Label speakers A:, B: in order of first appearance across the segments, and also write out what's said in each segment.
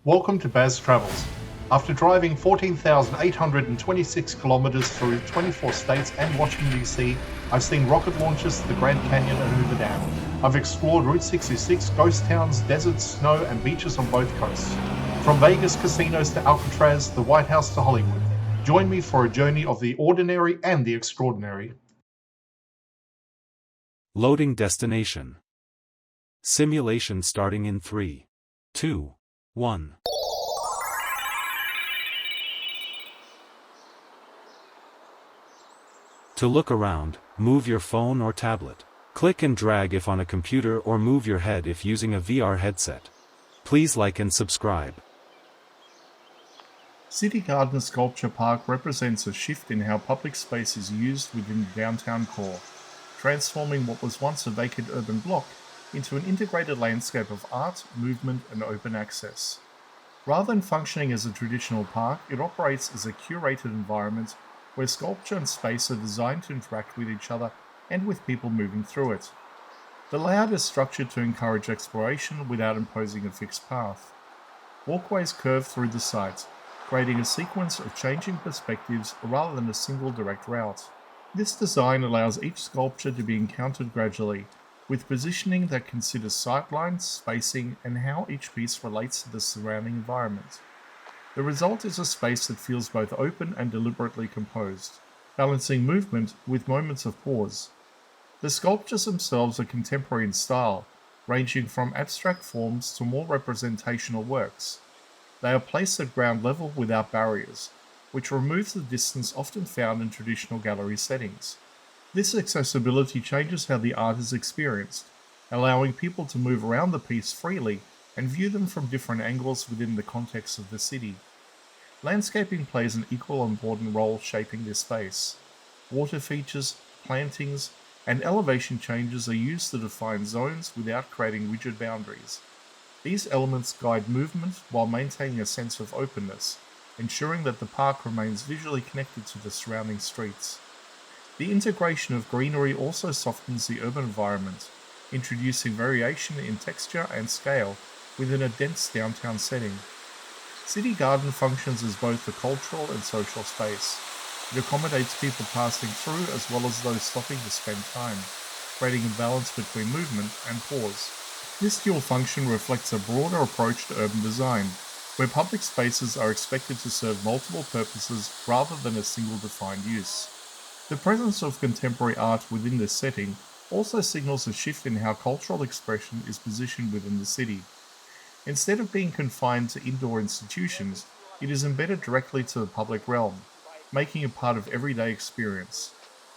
A: Welcome to Baz Travels. After driving 14,826 kilometers through 24 states and Washington, D.C., I've seen rocket launches to the Grand Canyon and Hoover Dam. I've explored Route 66, ghost towns, deserts, snow, and beaches on both coasts. From Vegas casinos to Alcatraz, the White House to Hollywood. Join me for a journey of the ordinary and the extraordinary.
B: Loading destination. Simulation starting in 3, 2, 1. To look around, move your phone or tablet. Click and drag if on a computer or move your head if using a VR headset. Please like and subscribe.
A: Citygarden Sculpture Park represents a shift in how public space is used within the downtown core, transforming what was once a vacant urban block into an integrated landscape of art, movement, and open access. Rather than functioning as a traditional park, it operates as a curated environment where sculpture and space are designed to interact with each other and with people moving through it. The layout is structured to encourage exploration without imposing a fixed path. Walkways curve through the site, creating a sequence of changing perspectives rather than a single direct route. This design allows each sculpture to be encountered gradually, with positioning that considers sightlines, spacing, and how each piece relates to the surrounding environment. The result is a space that feels both open and deliberately composed, balancing movement with moments of pause. The sculptures themselves are contemporary in style, ranging from abstract forms to more representational works. They are placed at ground level without barriers, which removes the distance often found in traditional gallery settings. This accessibility changes how the art is experienced, allowing people to move around the piece freely and view them from different angles within the context of the city. Landscaping plays an equal important role shaping this space. Water features, plantings, and elevation changes are used to define zones without creating rigid boundaries. These elements guide movement while maintaining a sense of openness, ensuring that the park remains visually connected to the surrounding streets. The integration of greenery also softens the urban environment, introducing variation in texture and scale within a dense downtown setting. Citygarden functions as both a cultural and social space. It accommodates people passing through as well as those stopping to spend time, creating a balance between movement and pause. This dual function reflects a broader approach to urban design, where public spaces are expected to serve multiple purposes rather than a single defined use. The presence of contemporary art within this setting also signals a shift in how cultural expression is positioned within the city. Instead of being confined to indoor institutions, it is embedded directly to the public realm, making it part of everyday experience.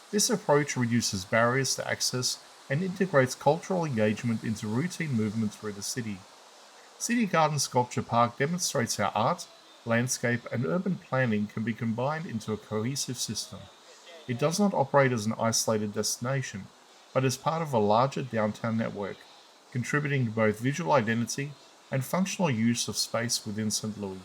A: This approach reduces barriers to access and integrates cultural engagement into routine movement through the city. Citygarden Sculpture Park demonstrates how art, landscape, and urban planning can be combined into a cohesive system. It does not operate as an isolated destination, but as part of a larger downtown network, contributing to both visual identity and functional use of space within St. Louis.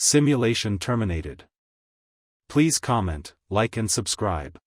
B: Simulation terminated. Please comment, like and subscribe.